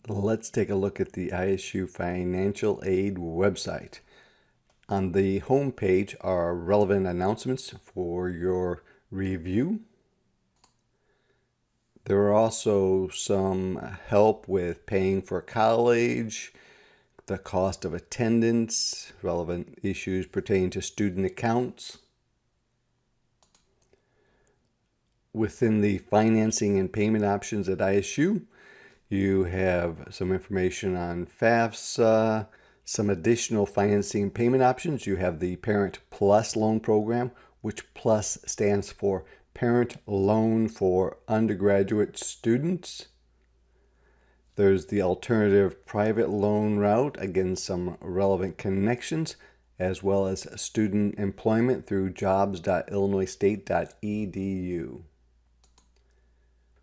Let's take a look at the ISU Financial Aid website. On the home page are relevant announcements for your review. There are also some help with paying for college, the cost of attendance, relevant issues pertaining to student accounts. Within the financing and payment options at ISU, you have some information on FAFSA, some additional financing and payment options. You have the Parent Plus loan program, which Plus stands for Parent Loan for Undergraduate Students. There's the alternative private loan route, again, some relevant connections, as well as student employment through jobs.illinoisstate.edu.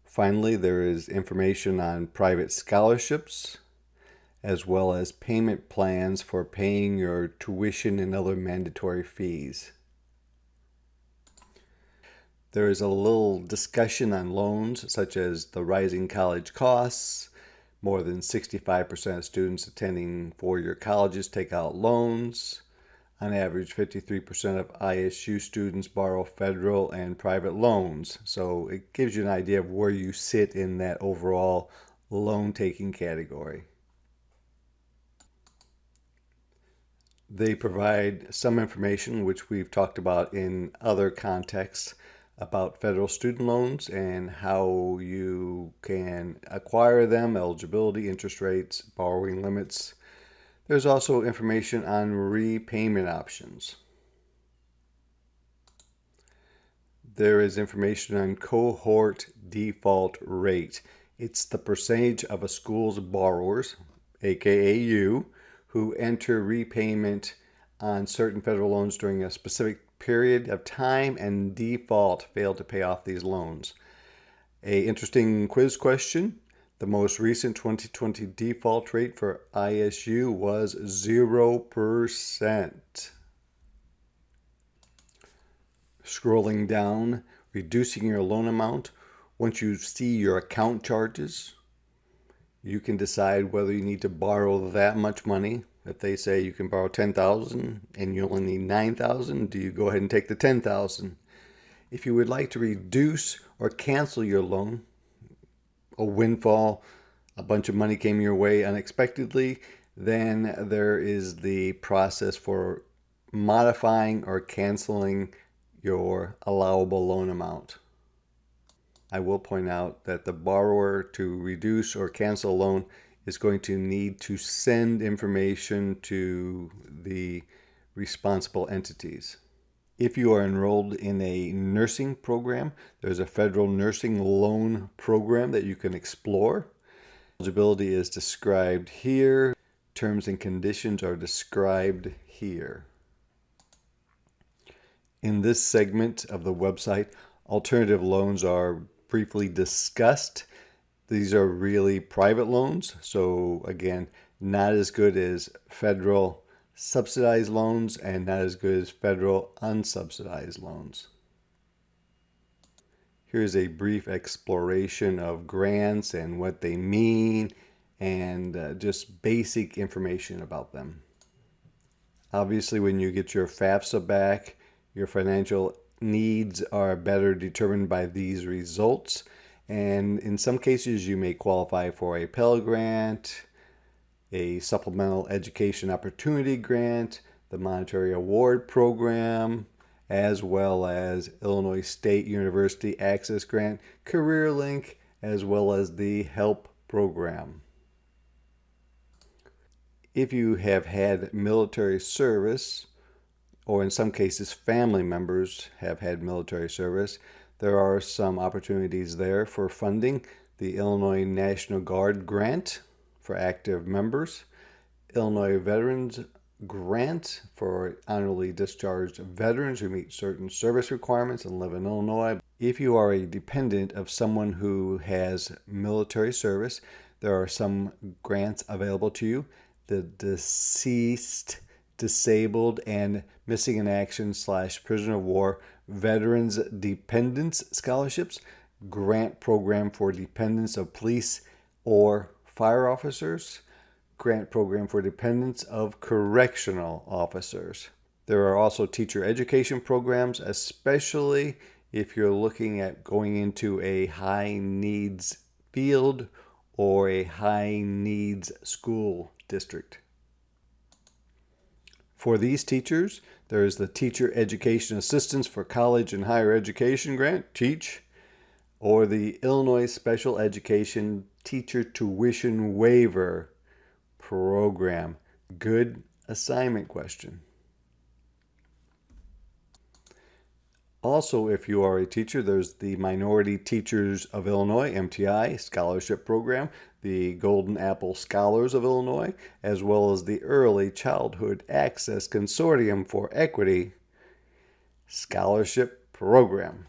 Finally, there is information on private scholarships, as well as payment plans for paying your tuition and other mandatory fees. There is a little discussion on loans, such as the rising college costs. More than 65% of students attending four-year colleges take out loans. On average, 53% of ISU students borrow federal and private loans. So it gives you an idea of where you sit in that overall loan-taking category. They provide some information, which we've talked about in other contexts, about federal student loans and how you can acquire them, eligibility, interest rates, borrowing limits. There's also information on repayment options. There is information on cohort default rate. It's the percentage of a school's borrowers, aka you, who enter repayment on certain federal loans during a specific period of time and default fail to pay off these loans. An interesting quiz question. The most recent 2020 default rate for ISU was 0%. Scrolling down, reducing your loan amount. Once you see your account charges, you can decide whether you need to borrow that much money. If they say you can borrow $10,000 and you only need $9,000, do you go ahead and take the $10,000? If you would like to reduce or cancel your loan, a windfall, a bunch of money came your way unexpectedly, then there is the process for modifying or canceling your allowable loan amount. I will point out that the borrower, to reduce or cancel a loan, is going to need to send information to the responsible entities. If you are enrolled in a nursing program, there's a federal nursing loan program that you can explore. Eligibility is described here. Terms and conditions are described here. In this segment of the website, alternative loans are briefly discussed. These are really private loans, so again, not as good as federal subsidized loans and not as good as federal unsubsidized loans. Here's a brief exploration of grants and what they mean and just basic information about them. Obviously, when you get your FAFSA back, your financial needs are better determined by these results. And in some cases, you may qualify for a Pell Grant, a Supplemental Education Opportunity Grant, the Monetary Award Program, as well as Illinois State University Access Grant, CareerLink, as well as the HELP program. If you have had military service, or in some cases family members have had military service, there are some opportunities there for funding. The Illinois National Guard Grant for active members, Illinois Veterans Grant for honorably discharged veterans who meet certain service requirements and live in Illinois. If you are a dependent of someone who has military service, there are some grants available to you. The deceased, disabled, and missing in action / prisoner of war Veterans Dependents Scholarships, grant program for dependents of police or fire officers, grant program for dependents of correctional officers. There are also teacher education programs, especially if you're looking at going into a high needs field or a high needs school district. For these teachers, there is the Teacher Education Assistance for College and Higher Education Grant, TEACH, or the Illinois Special Education Teacher Tuition Waiver Program. Good assignment question. Also, if you are a teacher, there's the Minority Teachers of Illinois, MTI, Scholarship Program, the Golden Apple Scholars of Illinois, as well as the Early Childhood Access Consortium for Equity Scholarship Program.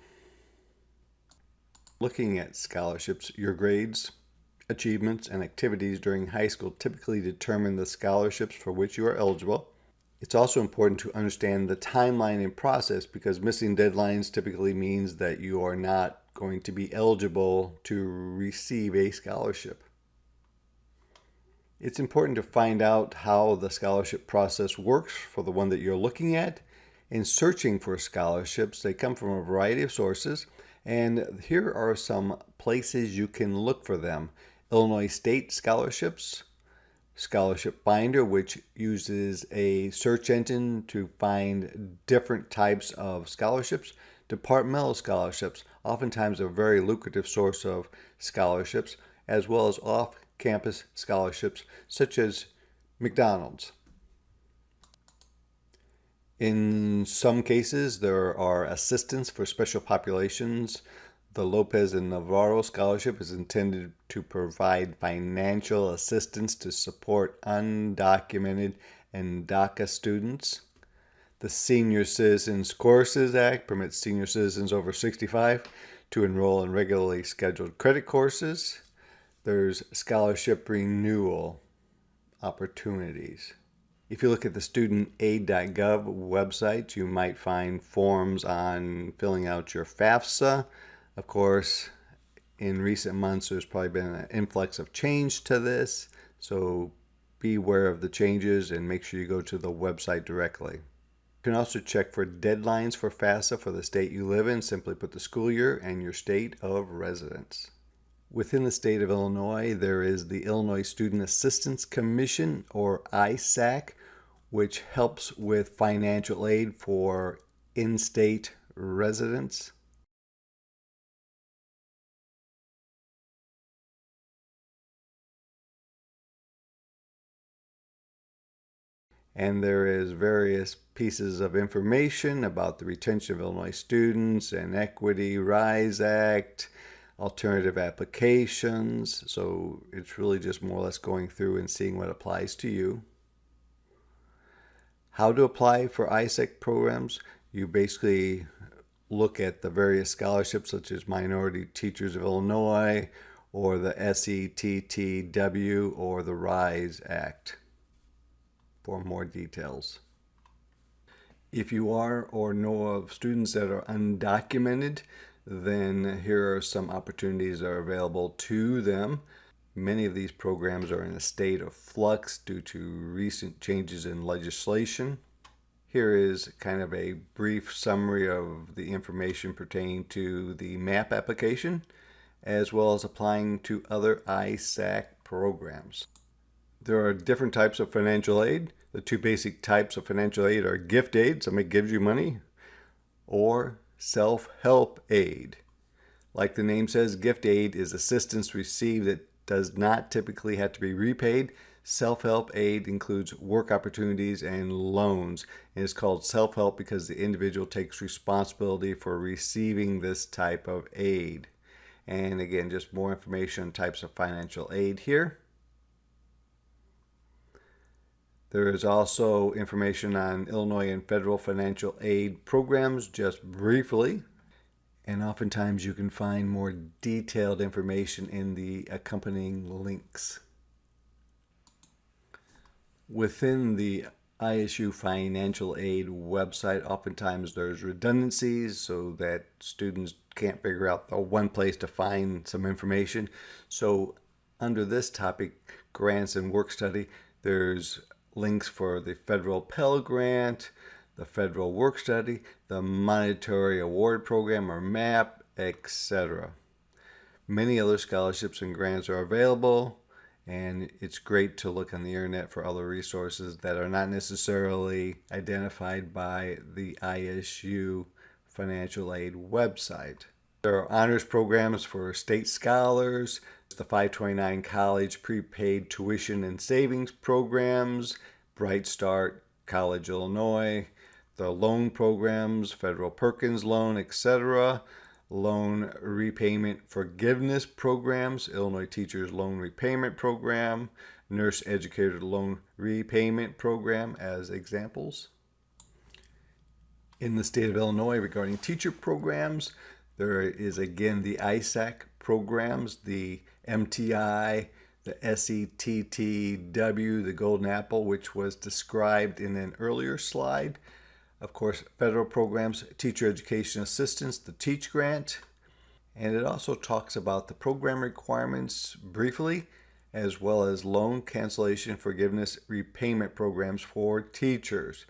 Looking at scholarships, your grades, achievements, and activities during high school typically determine the scholarships for which you are eligible. It's also important to understand the timeline and process because missing deadlines typically means that you are not going to be eligible to receive a scholarship. It's important to find out how the scholarship process works for the one that you're looking at. In searching for scholarships, they come from a variety of sources, and here are some places you can look for them. Illinois State Scholarships, Scholarship Finder, which uses a search engine to find different types of scholarships. Departmental scholarships, oftentimes a very lucrative source of scholarships, as well as off-campus scholarships, such as McDonald's. In some cases, there are assistance for special populations. The Lopez and Navarro Scholarship is intended to provide financial assistance to support undocumented and DACA students. The Senior Citizens Courses Act permits senior citizens over 65 to enroll in regularly scheduled credit courses. There's scholarship renewal opportunities. If you look at the studentaid.gov website, you might find forms on filling out your FAFSA. Of course, in recent months, there's probably been an influx of change to this, so be aware of the changes and make sure you go to the website directly. You can also check for deadlines for FAFSA for the state you live in. Simply put the school year and your state of residence. Within the state of Illinois, there is the Illinois Student Assistance Commission, or ISAC, which helps with financial aid for in-state residents. And there is various pieces of information about the retention of Illinois students and Equity Rise Act, alternative applications. So it's really just more or less going through and seeing what applies to you. How to apply for ISAC programs? You basically look at the various scholarships such as Minority Teachers of Illinois or the SETTW or the RISE Act for more details. If you are or know of students that are undocumented, then here are some opportunities that are available to them. Many of these programs are in a state of flux due to recent changes in legislation. Here is kind of a brief summary of the information pertaining to the MAP application, as well as applying to other ISAC programs. There are different types of financial aid. The two basic types of financial aid are gift aid, somebody gives you money, or self-help aid. Like the name says, gift aid is assistance received that does not typically have to be repaid. Self-help aid includes work opportunities and loans. It is called self-help because the individual takes responsibility for receiving this type of aid. And again, just more information on types of financial aid here. There is also information on Illinois and federal financial aid programs, just briefly. And oftentimes you can find more detailed information in the accompanying links. Within the ISU financial aid website, oftentimes there's redundancies so that students can't figure out the one place to find some information. So Under this topic, grants and work study, there's links for the federal Pell Grant, the federal work study, the Monetary Award Program or MAP, etc. Many other scholarships and grants are available, and it's great to look on the internet for other resources that are not necessarily identified by the ISU financial aid website. There are honors programs for state scholars, the 529 college prepaid tuition and savings programs, Bright Start, College Illinois, the loan programs, Federal Perkins Loan, etc., loan repayment forgiveness programs, Illinois Teachers Loan Repayment Program, Nurse Educator Loan Repayment Program as examples. In the state of Illinois, regarding teacher programs, there is again the ISAC programs, the MTI, the SETTW, the Golden Apple, which was described in an earlier slide. Of course, federal programs, Teacher Education Assistance, the TEACH grant, and it also talks about the program requirements briefly, as well as loan cancellation forgiveness repayment programs for teachers.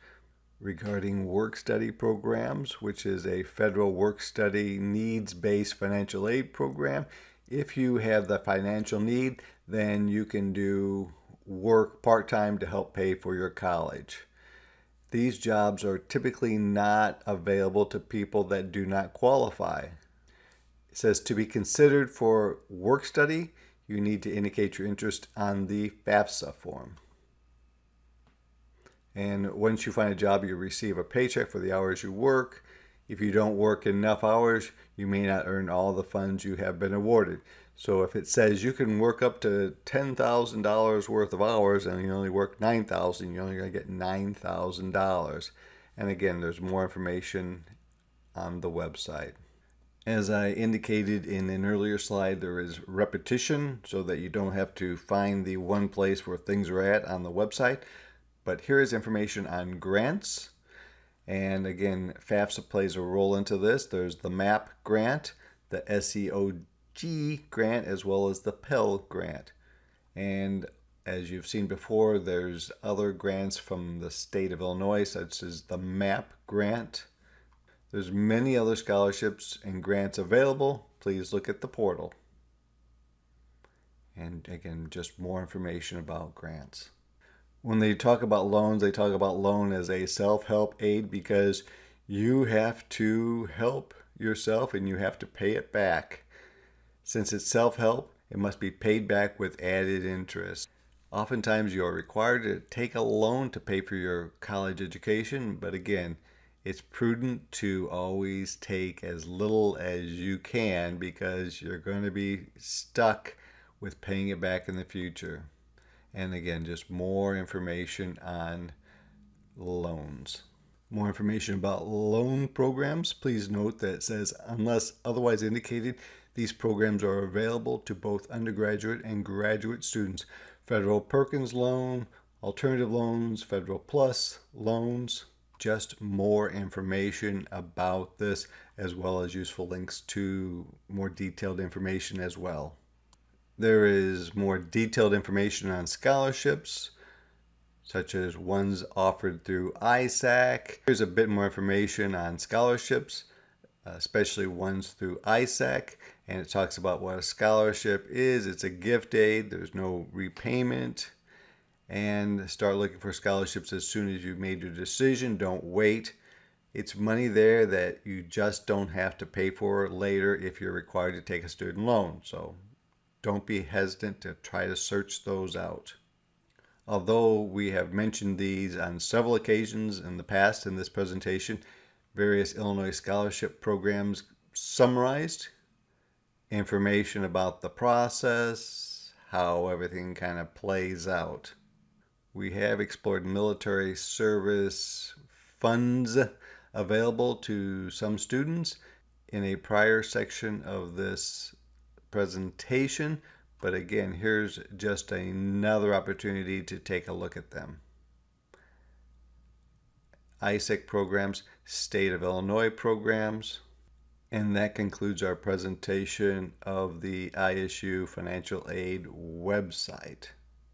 Regarding work study programs, which is a federal work study needs-based financial aid program, if you have the financial need, then you can do work part-time to help pay for your college. These jobs are typically not available to people that do not qualify. It says to be considered for work study, you need to indicate your interest on the FAFSA form. And once you find a job, you receive a paycheck for the hours you work. If you don't work enough hours, you may not earn all the funds you have been awarded. So if it says you can work up to $10,000 worth of hours and you only work 9,000, you're only going to get $9,000. And again, there's more information on the website. As I indicated in an earlier slide, there is repetition so that you don't have to find the one place where things are at on the website. But here is information on grants. And again, FAFSA plays a role into this. There's the MAP grant, the SEOG grant, as well as the Pell grant. And as you've seen before, there's other grants from the state of Illinois, such as the MAP grant. There's many other scholarships and grants available. Please look at the portal. And again, just more information about grants. When they talk about loans, they talk about loan as a self-help aid because you have to help yourself and you have to pay it back. Since it's self-help, it must be paid back with added interest. Oftentimes you are required to take a loan to pay for your college education, but again, it's prudent to always take as little as you can because you're going to be stuck with paying it back in the future. And again, just more information on loans. More information about loan programs. Please note that it says, unless otherwise indicated, these programs are available to both undergraduate and graduate students. Federal Perkins Loan, alternative loans, Federal Plus loans. Just more information about this, as well as useful links to more detailed information as well. There is more detailed information on scholarships, such as ones offered through ISAC. Here's a bit more information on scholarships, especially ones through ISAC, and it talks about what a scholarship is. It's a gift aid. There's no repayment. And start looking for scholarships as soon as you've made your decision. Don't wait. It's money there that you just don't have to pay for later if you're required to take a student loan. So don't be hesitant to try to search those out. Although we have mentioned these on several occasions in the past in this presentation, various Illinois scholarship programs summarized, information about the process, how everything kind of plays out. We have explored military service funds available to some students in a prior section of this presentation, but again, here's just another opportunity to take a look at them. ISAC programs, State of Illinois programs, And that concludes our presentation of the ISU Financial Aid website.